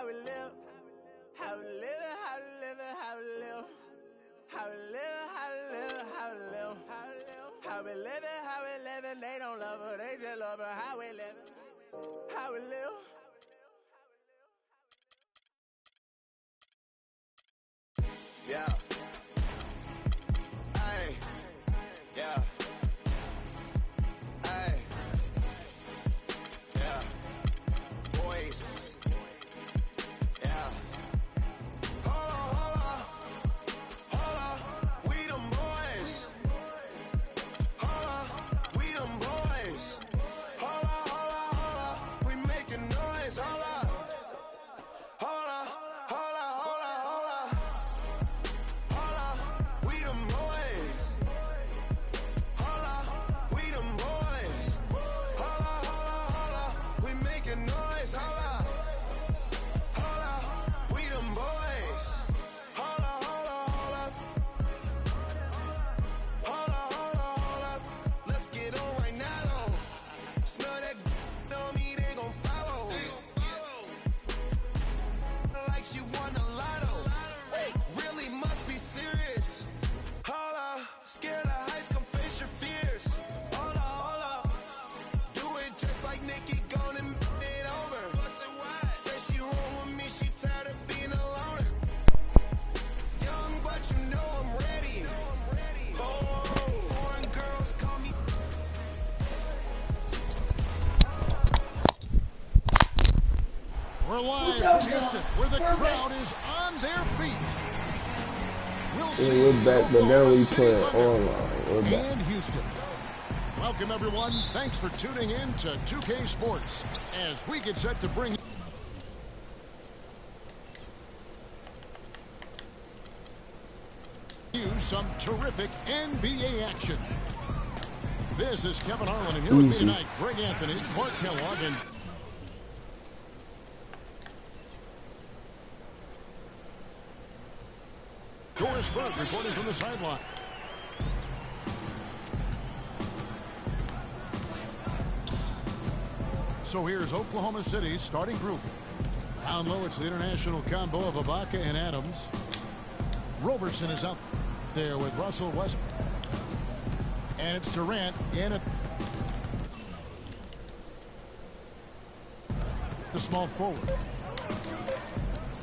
we live, how we live, how we live, how we live, how we live, how we live, how we live, how we live, how we live. They don't love her, they just love her. How we live, how we live. Yeah. Ay. Yeah. Ay. Yeah. Boys. Yeah. Hold on. We them boys. Hold on. We them boys. Hold on. We making noise. Hold on. Scared of heights, come face your fears. Hold up. Do it just like Nicki, gone and it over. Say she wrong with me, she tired of being alone. Young, but you know I'm ready. Oh, foreign girls call me. We're live from Houston, where the crowd is on their feet. We're back, but now we playing online. We're back. And Houston. Welcome, everyone. Thanks for tuning in to 2K Sports as we get set to bring you some terrific NBA action. This is Kevin Harlan, and here with me tonight, Greg Anthony, Clark Kellogg, and Doris Burke reporting from the sideline. So here's Oklahoma City's starting group. Down low, it's the international combo of Ibaka and Adams. Roberson is out there with Russell Westbrook. And it's Durant in it. The small forward.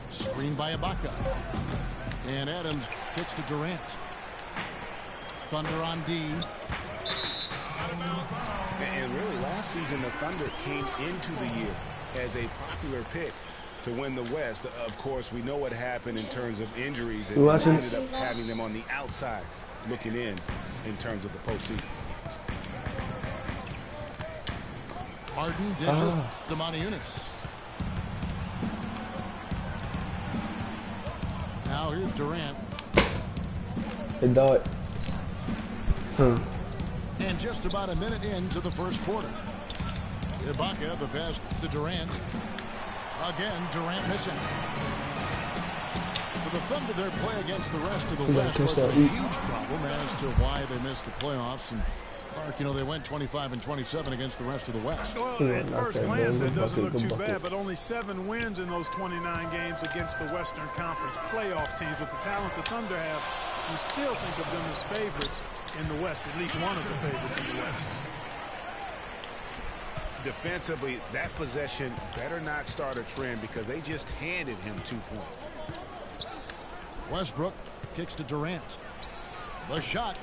Screened by Ibaka. And Adams kicks to Durant. Thunder on D. And really, last season, the Thunder came into the year as a popular pick to win the West. Of course, we know what happened in terms of injuries, and they ended up having them on the outside looking in terms of the postseason. Harden dishes to Monty Eunice. Now here's Durant. It died. And just about a minute into the first quarter. Ibaka, the pass to Durant. Again, Durant missing. For the Thunder, their play against the rest of the West wasn't a huge problem as to why they missed the playoffs. And Clark, you know, they went 25-27 against the rest of the West. Well, at first glance, it doesn't look too bad, but only 7 wins in those 29 games against the Western Conference playoff teams. With the talent the Thunder have, you still think of them as favorites in the West, at least one of the favorites in the West. Defensively, that possession better not start a trend because they just handed him 2 points. Westbrook kicks to Durant. The shot.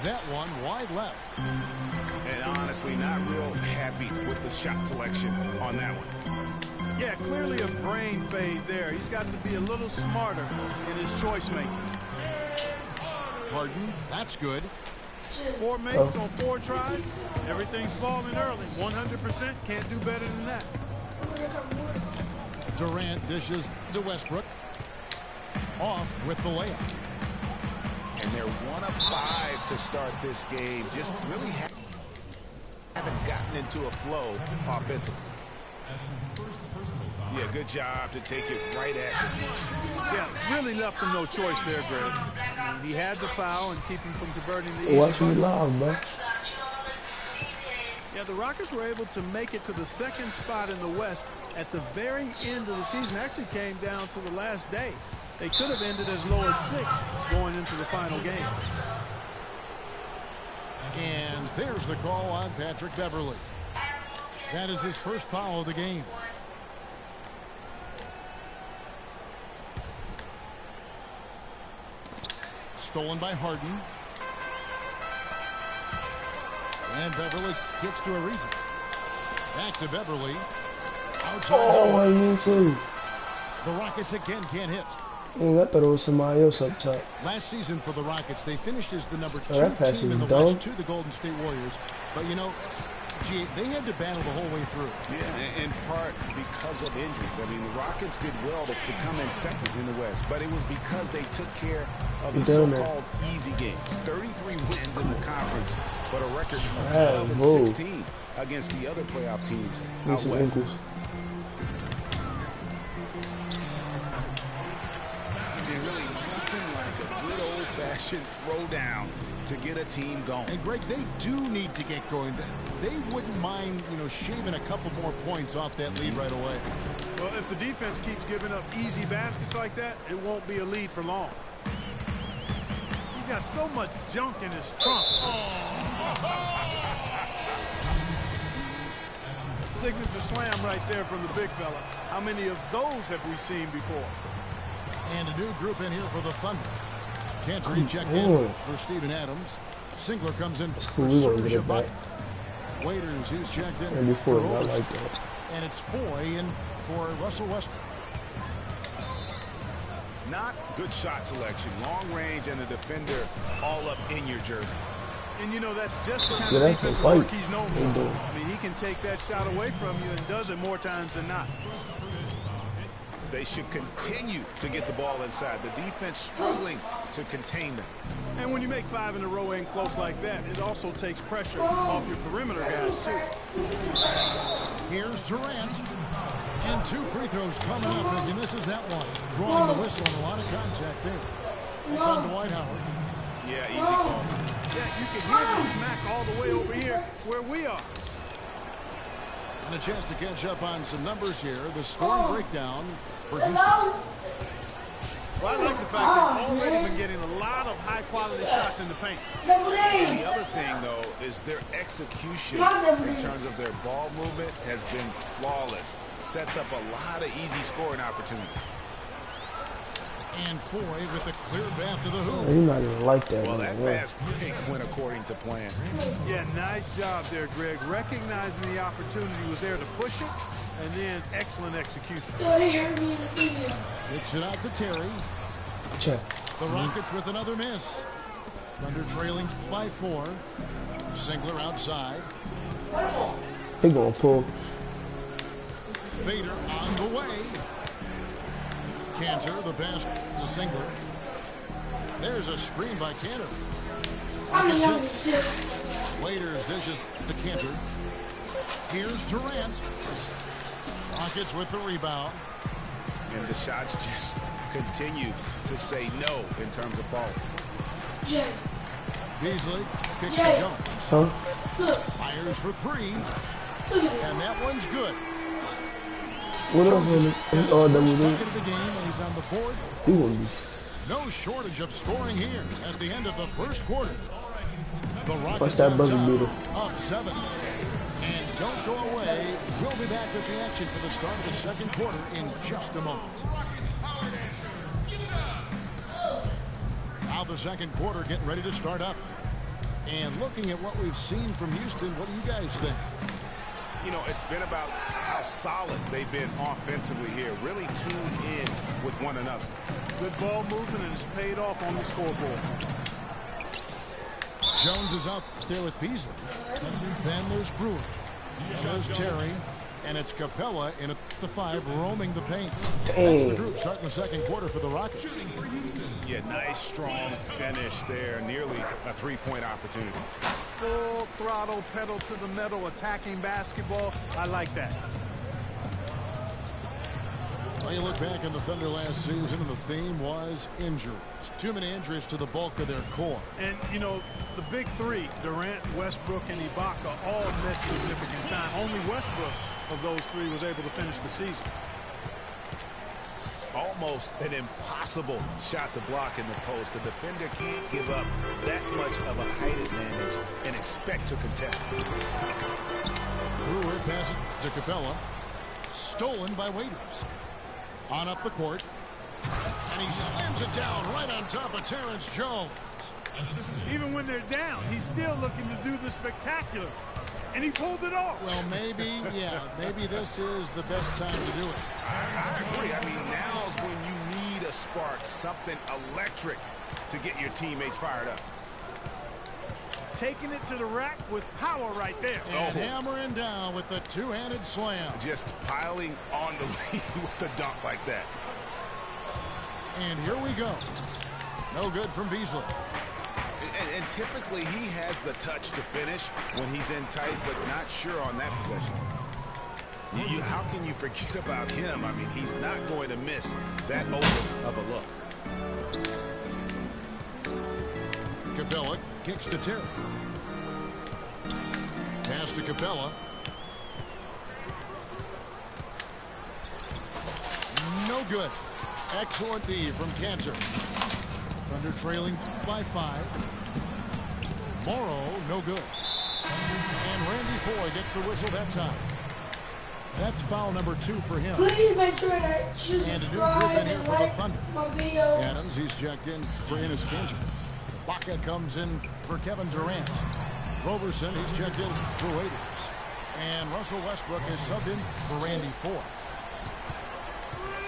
That one wide left. And honestly, not real happy with the shot selection on that one. Yeah, clearly a brain fade there. He's got to be a little smarter in his choice making. Harden, that's good. 4 makes on 4 tries. Everything's falling early. 100%, can't do better than that. Durant dishes to Westbrook. Off with the layup. And they're 1 of 5 to start this game. Just really haven't gotten into a flow offensively. Yeah, good job to take it right at him. Yeah, really left him no choice there, Greg. He had the foul and keep him from converting the Watch me live, bro. Yeah, the Rockets were able to make it to the second spot in the West at the very end of the season. Actually came down to the last day. They could have ended as low as 6th going into the final game. And there's the call on Patrick Beverley. That is his first foul of the game. Stolen by Harden. And Beverley gets to Ariza. Back to Beverley. Outside. Oh, I need to. The Rockets again can't hit. I thought it was somebody else up top. Last season for the Rockets, they finished as the number 2 that pass team in the was dumb. West to the Golden State Warriors. But, you know, gee, they had to battle the whole way through. Yeah, in part because of injuries. I mean, the Rockets did well to come in second in the West, but it was because they took care of the so-called easy games. 33 wins in the conference, but a record of 12-16 against the other playoff teams out West. Really nothing like a good old-fashioned throwdown to get a team going. And Greg, they do need to get going. They wouldn't mind, you know, shaving a couple more points off that lead right away. Well, if the defense keeps giving up easy baskets like that, it won't be a lead for long. He's got so much junk in his trunk. Signature slam right there from the big fella. How many of those have we seen before? And a new group in here for the Thunder. Cantor checked in for Steven Adams. Singler comes in for Serge Ibaka. Waiters, he's checked in for Robertson. And it's Foy in for Russell Westbrook. Not good shot selection. Long range and a defender all up in your jersey. And, you know, that's just the kind of defensive work he's known for. I mean, he can take that shot away from you and does it more times than not. They should continue to get the ball inside. The defense struggling to contain them. And when you make 5 in a row in close like that, it also takes pressure off your perimeter guys, too. Here's Durant. And 2 free throws coming up as he misses that one. Drawing the whistle and a lot of contact there. It's on Dwight Howard. Yeah, easy call. Yeah, you can hear the smack all the way over here where we are. And a chance to catch up on some numbers here. The scoring breakdown for Houston. Well, I like the fact they've already been getting a lot of high-quality shots in the paint. And the other thing, though, is their execution in terms of their ball movement has been flawless. Sets up a lot of easy scoring opportunities. And Foy with a clear path to the hoop. He might even like that. Well, that fast break went according to plan. Yeah, nice job there, Greg. Recognizing the opportunity was there to push it, and then excellent execution. Kicks it out to Terry. Check. The Rockets with another miss. Thunder trailing by 4. Singler outside. He gonna pull. Fader on the way. Cantor, the pass to Singler. There's a screen by Cantor. Waiters dishes to Cantor. Here's Durant. Rockets with the rebound. And the shots just continue to say no in terms of falling. Beasley kicks to Jones. Fires for 3. And that one's good. What else is it? Oh, that was the game, and he's on the board. He won't be. No shortage of scoring here at the end of the first quarter. The Rockets What's that buzzer beater? Up 7. And don't go away. We'll be back with the action for the start of the second quarter in just a moment. Now the second quarter getting ready to start up. And looking at what we've seen from Houston, what do you guys think? You know, it's been about how solid they've been offensively here. Really tuned in with one another. Good ball movement, and it's paid off on the scoreboard. Jones is out there with Beasley. Then there's Brewer. There's Terry. And it's Capella in at the 5, roaming the paint. That's the group starting the second quarter for the Rockets. Yeah, nice, strong finish there. Nearly a 3-point opportunity. Full throttle, pedal to the metal, attacking basketball. I like that. Well, you look back in the Thunder last season, and the theme was injuries. Too many injuries to the bulk of their core. And, you know, the big three, Durant, Westbrook, and Ibaka, all missed significant time. Only Westbrook of those three was able to finish the season. Almost an impossible shot to block in the post. The defender can't give up that much of a height advantage and expect to contest it. Brewer passes to Capella. Stolen by Waiters. On up the court. And he slams it down right on top of Terrence Jones. Even when they're down, he's still looking to do the spectacular. And he pulled it off. Well, maybe, yeah, maybe this is the best time to do it. I agree. I mean, now's when you need a spark, something electric to get your teammates fired up. Taking it to the rack with power right there. And hammering down with the two-handed slam. Just piling on the lead with the dunk like that. And here we go. No good from Beasley. And typically he has the touch to finish when he's in tight, but not sure on that possession. How can you forget about him? I mean, he's not going to miss that open of a look. Capella kicks to Terry. Pass to Capella. No good. Excellent D from Cantor. Thunder trailing by 5. Morrow, no good. And Randy Foye gets the whistle that time. That's foul number 2 for him. Please make sure that you And a new group subscribe in here and for the like Thunder. my video. Adams, he's checked in for Enes Kanter. Baca comes in for Kevin Durant. Roberson, he's checked in for Waiters. And Russell Westbrook is subbed in for Randy Foye.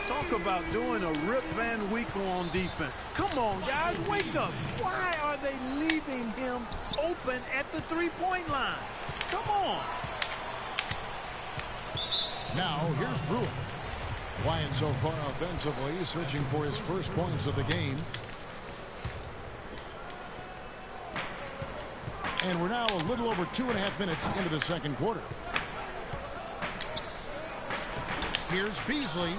Talk about doing a Rip Van Winkle on defense. Come on, guys, wake up. Why are they leaving him open at the three-point line? Come on. Now, here's Brewer. Quiet so far offensively, searching for his first points of the game. And we're now a little over 2.5 minutes into the second quarter. Here's Beasley.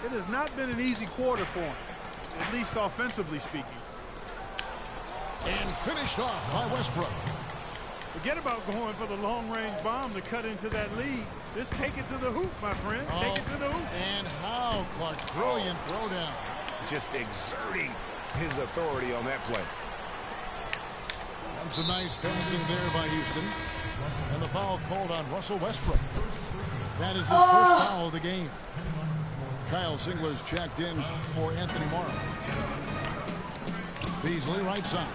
It has not been an easy quarter for him, at least offensively speaking. And finished off by Westbrook. Forget about going for the long-range bomb to cut into that lead. Just take it to the hoop, my friend. Take it to the hoop. And how, Clark. Brilliant throwdown. Just exerting his authority on that play. And some nice passing there by Houston. And the foul called on Russell Westbrook. That is his first foul of the game. Kyle Singler's checked in for Anthony Morrow. Beasley right side.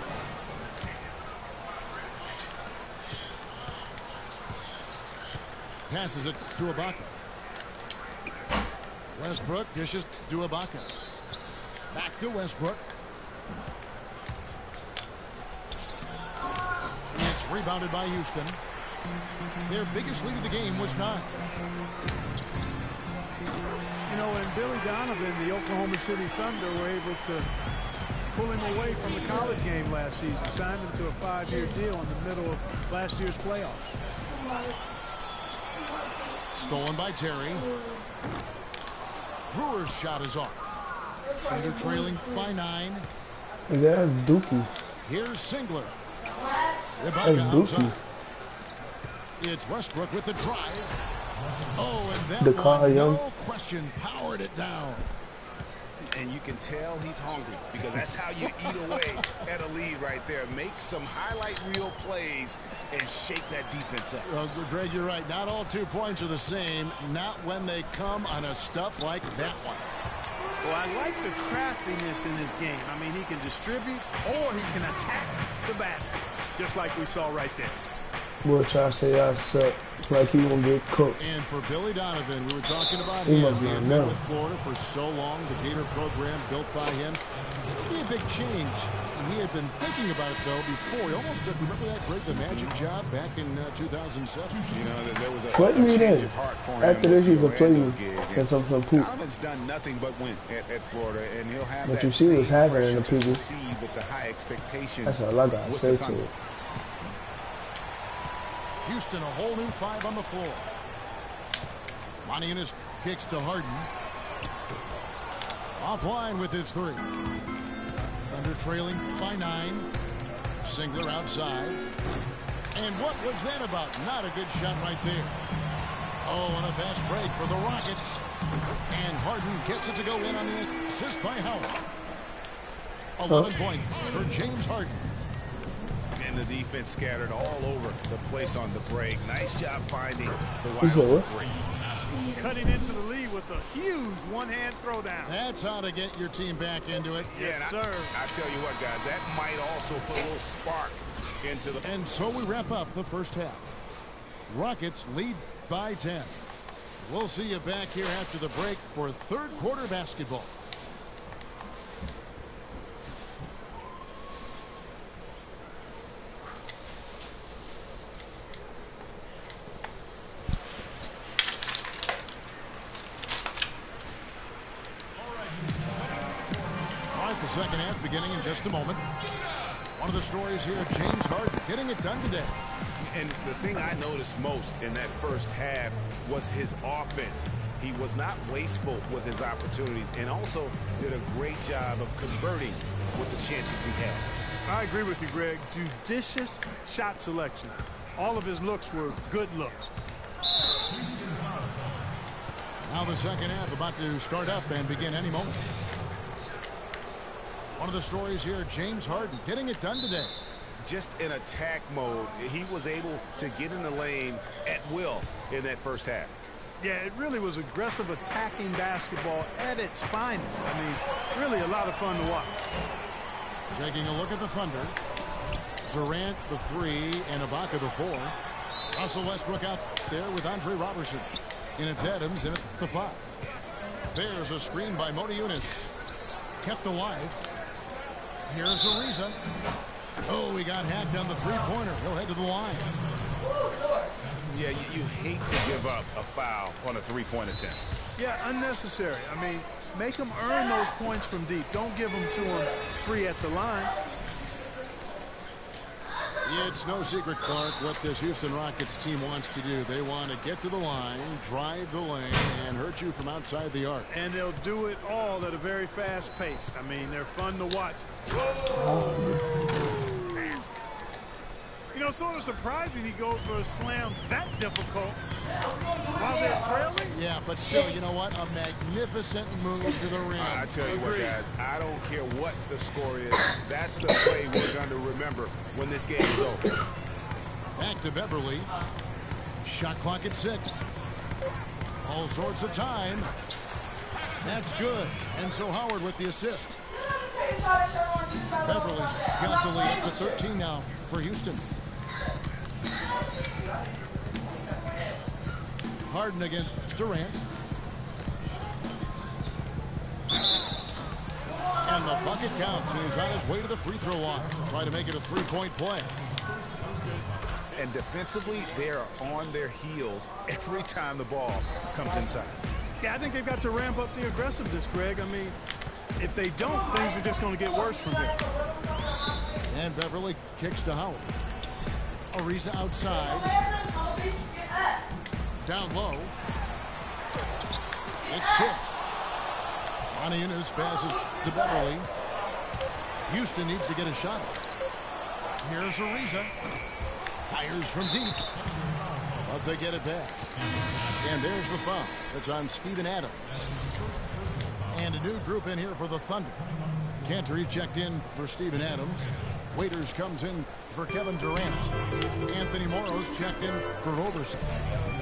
Passes it to Ibaka. Westbrook dishes to Ibaka. Back to Westbrook. It's rebounded by Houston. Their biggest lead of the game was 9. You know, and Billy Donovan, the Oklahoma City Thunder, were able to pull him away from the college game last season, signed him to a 5-year deal in the middle of last year's playoffs. Stolen by Terry. Brewer's shot is off. Thunder trailing by 9. That's Dookie. Here's Singler. That's Ibaka outside. Dookie. It's Westbrook with the drive. Oh, and that The one, Young. no question, powered it down. And you can tell he's hungry because that's how you eat away at a lead right there. Make some highlight reel plays and shake that defense up. Well, Greg, you're right. Not all 2 points are the same. Not when they come on a stuff like that one. Well, I like the craftiness in his game. I mean, he can distribute or he can attack the basket, just like we saw right there. We'll try to say I suck like he won't get cooked. And for Billy Donovan, we were talking about He him. must He be had a been nut. with Florida for so long, the Gator program built by him. It'll be a big change. He had been thinking about it, though, before. He almost took, remember that great The Magic job back in 2007? You know, there was Put me change in. of heart for him After with this, you the can play Orlando me gig. and some poop. Donovan's done nothing but win at Florida, and he'll have But that you see what's same happening in the pressure to people. succeed with the high expectations. That's all I got to with say the to Thunder. it. Houston, a whole new 5 on the floor. Monty Innes kicks to Harden. Offline with his 3. Thunder trailing by 9. Singler outside. And what was that about? Not a good shot right there. Oh, and a fast break for the Rockets. And Harden gets it to go in on the assist by Howard. 11 points for James Harden. And the defense scattered all over the place on the break. Nice job finding the wide open three. Cutting into the lead with a huge one-hand throwdown. That's how to get your team back into it. Yes, sir. I tell you what, guys, that might also put a little spark into the... And so we wrap up the first half. Rockets lead by 10. We'll see you back here after the break for third quarter basketball. The second half beginning in just a moment. One of the stories here, James Harden getting it done today. And the thing I noticed most in that first half was his offense. He was not wasteful with his opportunities and also did a great job of converting with the chances he had. I agree with you, Greg. Judicious shot selection. All of his looks were good looks. Now the second half about to start up and begin any moment. One of the stories here, James Harden getting it done today. Just in attack mode, he was able to get in the lane at will in that first half. Yeah, it really was aggressive attacking basketball at its finest. I mean, really a lot of fun to watch. Taking a look at the Thunder. Durant the 3 and Ibaka the 4. Russell Westbrook out there with Andre Robertson. And it's Adams in at the 5. There's a screen by Modi Yunus. Kept alive. Here's Ariza. Oh, he got hacked on the three-pointer. He'll head to the line. Yeah, you hate to give up a foul on a three-point attempt. Yeah, unnecessary. I mean, make them earn those points from deep. Don't give them to them free at the line. It's no secret, Clark, what this Houston Rockets team wants to do. They want to get to the line, drive the lane, and hurt you from outside the arc. And they'll do it all at a very fast pace. I mean, they're fun to watch. You know, sort of surprising he goes for a slam that difficult while they're trailing. Yeah, but still, you know what? A magnificent move to the rim. I tell you what, guys, I don't care what the score is. That's the play we're going to remember when this game is over. Back to Beverly. Shot clock at 6. All sorts of time. That's good. And so Howard with the assist. Beverly's got the lead up to 13 now for Houston. Harden against Durant. And the bucket counts, and he's on his way to the free throw line. Try to make it a three-point play. And defensively, they're on their heels every time the ball comes inside. Yeah, I think they've got to ramp up the aggressiveness, Greg. I mean, if they don't, things are just going to get worse from there. And Beverly kicks to Howard. Ariza outside. Down low. It's tipped. Monty Yunus passes to Beverly. Houston needs to get a shot. Here's Ariza. Fires from deep. But they get it back. And there's the foul. It's on Steven Adams. And a new group in here for the Thunder. Cantor checked in for Steven Adams. Waiters comes in for Kevin Durant. Anthony Morrow's checked in for Roberson.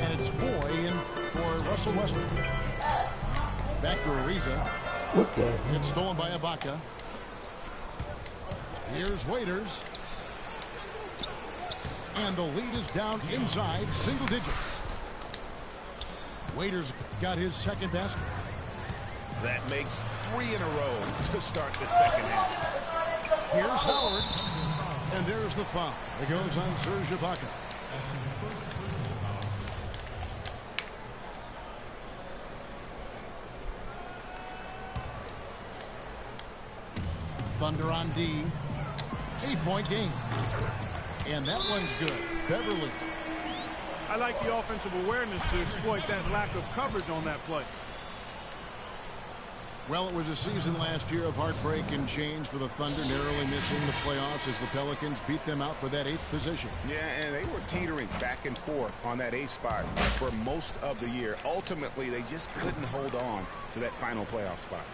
And it's Foy in for Russell Westbrook. Back to Ariza. It's stolen by Ibaka. Here's Waiters. And the lead is down inside single digits. Waiters got his second basket. That makes 3 in a row to start the second half. Here's Howard. And there's the foul. It goes on Serge Ibaka. Thunder on D. 8-point game. And that one's good. Beverly. I like the offensive awareness to exploit that lack of coverage on that play. Well, it was a season last year of heartbreak and change for the Thunder, narrowly missing the playoffs as the Pelicans beat them out for that 8th position. Yeah, and they were teetering back and forth on that 8th spot for most of the year. Ultimately, they just couldn't hold on to that final playoff spot.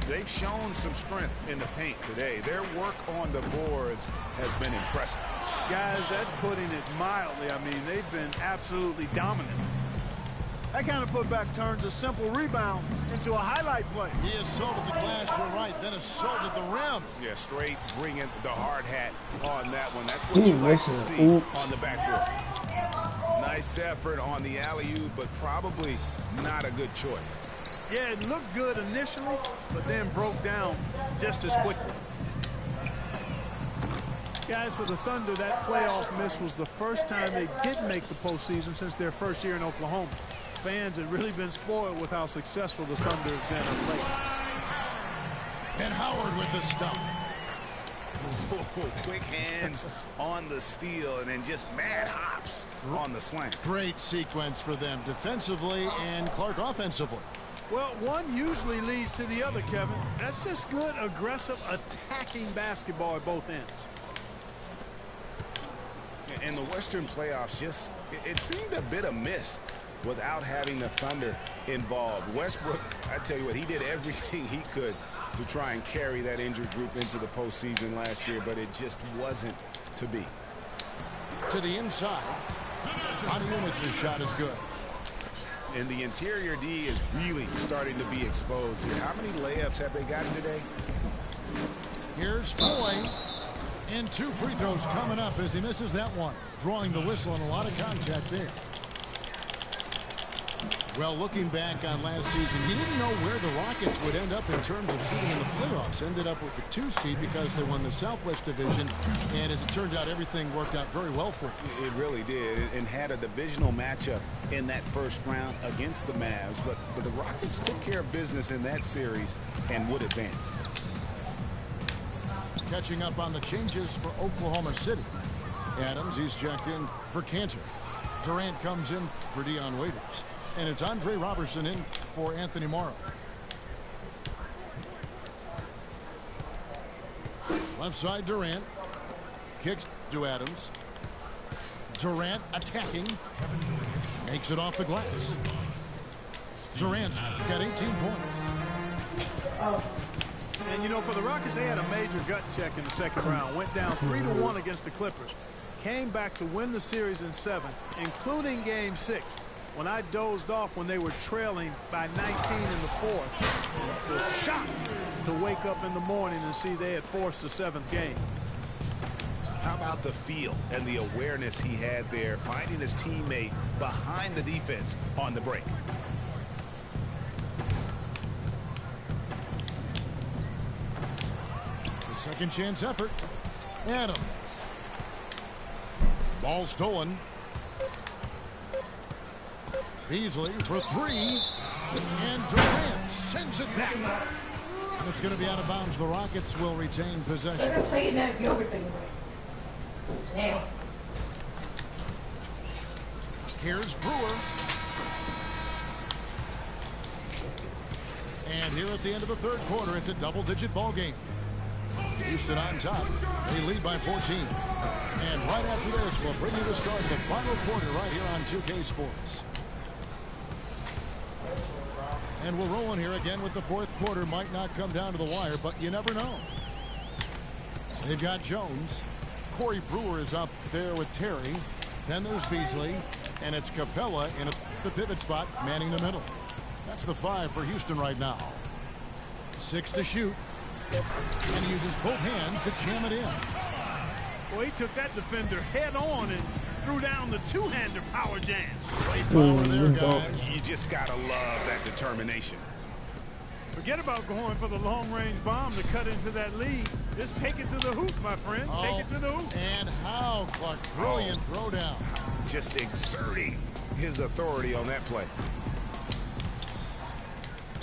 They've shown some strength in the paint today. Their work on the boards has been impressive. Guys, that's putting it mildly. I mean, they've been absolutely dominant. That kind of putback turns a simple rebound into a highlight play. He assaulted the glass, you're right, then assaulted the rim. Yeah, straight bringing the hard hat on that one. That's what you like to see on the backboard. Nice effort on the alley-oop, but probably not a good choice. Yeah, it looked good initially, but then broke down just as quickly. Guys, for the Thunder, that playoff miss was the first time they didn't make the postseason since their first year in Oklahoma. Fans have really been spoiled with how successful the Thunder have been of late. And Howard with the stuff. Quick hands on the steal and then just mad hops on the slant. Great sequence for them defensively and Clark offensively. Well, one usually leads to the other, Kevin. That's just good, aggressive, attacking basketball at both ends. And the Western playoffs just, it seemed a bit amiss without having the Thunder involved. Westbrook, I tell you what, he did everything he could to try and carry that injured group into the postseason last year, but it just wasn't to be. To the inside. Monty shot is good. And the interior D is really starting to be exposed here. How many layups have they gotten today? Here's Foy. And 2 free throws coming up as he misses that one. Drawing the whistle and a lot of contact there. Well, looking back on last season, he didn't know where the Rockets would end up in terms of seeding in the playoffs. Ended up with the 2 seed because they won the Southwest Division. And as it turned out, everything worked out very well for them. It really did, and had a divisional matchup in that first round against the Mavs. But the Rockets took care of business in that series and would advance. Catching up on the changes for Oklahoma City. Adams, he's checked in for Cantor. Durant comes in for Dion Waiters. And it's Andre Robertson in for Anthony Morrow. Left side Durant. Kicks to Adams. Durant attacking. Makes it off the glass. Durant's got 18 points. And, you know, for the Rockets, they had a major gut check in the second round. Went down 3-1 against the Clippers. Came back to win the series in 7, including Game 6. When I dozed off when they were trailing by 19 in the 4th, was shocked to wake up in the morning and see they had forced the 7th game. How about the feel and the awareness he had there, finding his teammate behind the defense on the break? The second chance effort. Adams. Ball stolen. Beasley for 3. And Durant sends it back. And it's going to be out of bounds. The Rockets will retain possession. They're going to play in that yogurt thing. Now. Here's Brewer. And here at the end of the 3rd quarter, it's a double-digit ball game. Houston on top. They lead by 14. And right after this, we'll bring you the start of the final quarter right here on 2K Sports. And we're rolling here again with the 4th quarter. Might not come down to the wire, but you never know. They've got Jones. Corey Brewer is out there with Terry. Then there's Beasley. And it's Capella in the pivot spot, manning the middle. That's the 5 for Houston right now. 6 to shoot. And he uses both hands to jam it in. Well, he took that defender head on and threw down the 2-hander power jam. Great power there, guys. You just got to love that determination. Forget about going for the long-range bomb to cut into that lead. Just take it to the hoop, my friend. Take it to the hoop. And how, Clark. Brilliant throwdown. Just exerting his authority on that play.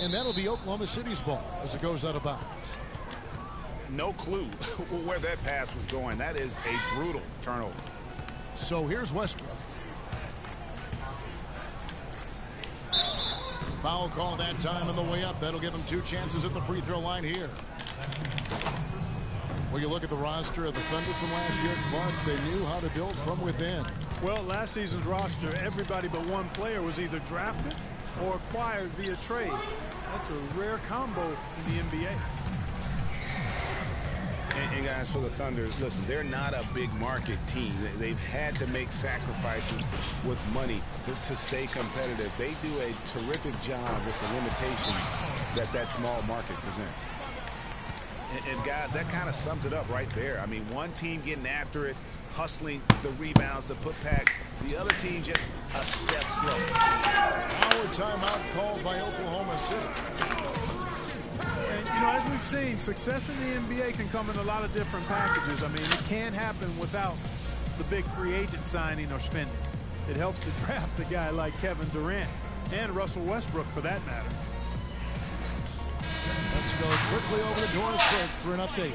And that'll be Oklahoma City's ball as it goes out of bounds. No clue where that pass was going. That is a brutal turnover. So here's Westbrook. Foul call that time on the way up. That'll give him 2 chances at the free throw line here. Well, you look at the roster of the Thunder from last year, Clark, they knew how to build from within. Well, last season's roster, everybody but one player was either drafted or acquired via trade. That's a rare combo in the NBA. And guys, for the Thunder, listen, they're not a big market team. They've had to make sacrifices with money to stay competitive. They do a terrific job with the limitations that small market presents. And guys, that kind of sums it up right there. I mean, one team getting after it, hustling the rebounds, the putbacks. The other team just a step slow. Our timeout called by Oklahoma City. And, you know, as we've seen, success in the NBA can come in a lot of different packages. I mean, it can't happen without the big free agent signing or spending. It helps to draft a guy like Kevin Durant and Russell Westbrook, for that matter. Let's go quickly over to Doris Burke for an update.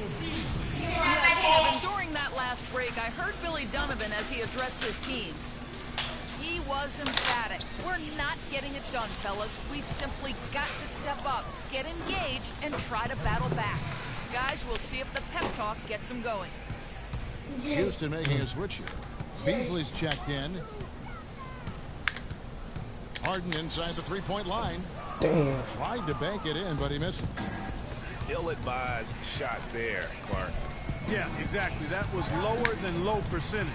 Yes, Kevin, during that last break, I heard Billy Donovan as he addressed his team. He was emphatic. We're not getting it done, fellas. We've simply got to step up, get engaged, and try to battle back. Guys, we'll see if the pep talk gets them going. Houston making a switch here. Beasley's checked in. Harden inside the three-point line. Damn. Tried to bank it in, but he misses. Ill-advised shot there, Clark. Yeah, exactly. That was lower than low percentage.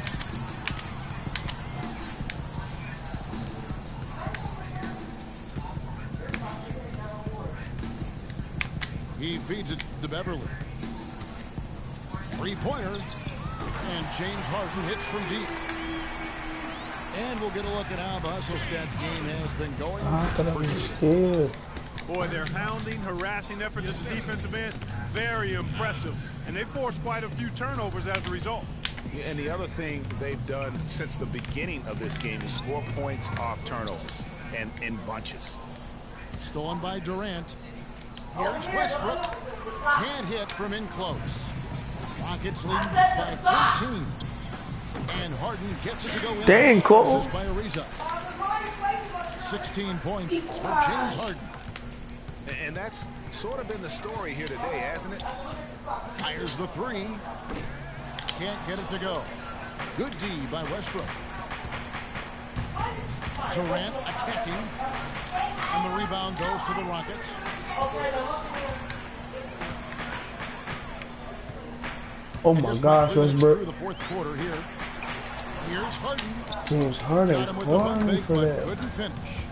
He feeds it to Beverly. Three-pointer. And James Harden hits from deep. And we'll get a look at how the Hustle Stats game has been going. Boy, their hounding, harassing effort at the defensive end, very impressive. And they forced quite a few turnovers as a result. Yeah, and the other thing they've done since the beginning of this game is score points off turnovers and in bunches. Stolen by Durant. Here's Westbrook. Can't hit from in close. Rockets lead by 14. And Harden gets it to go in. Dang, Cole. This is by Ariza. 16 points for James Harden. And that's sort of been the story here today, hasn't it? Fires the three. Can't get it to go. Good D by Westbrook. Durant attacking. And the rebound goes to the Rockets. Oh my gosh, Westbrook. Through the fourth quarter here. Here's Harden. James Harden Got him with the one calling big, for but that. couldn't finish.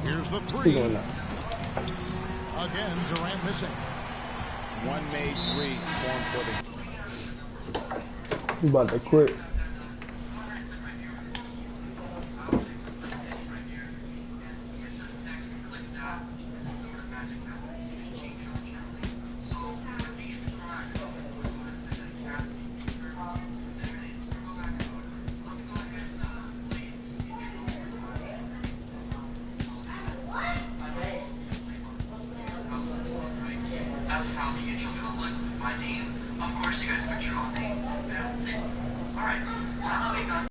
Here's the He three. going up. Again, Durant missing. One made three, form for the. He about to quit. That's how the intro's gonna look with my name. Of course, you guys put your own name. That's it. All right. Now that we've got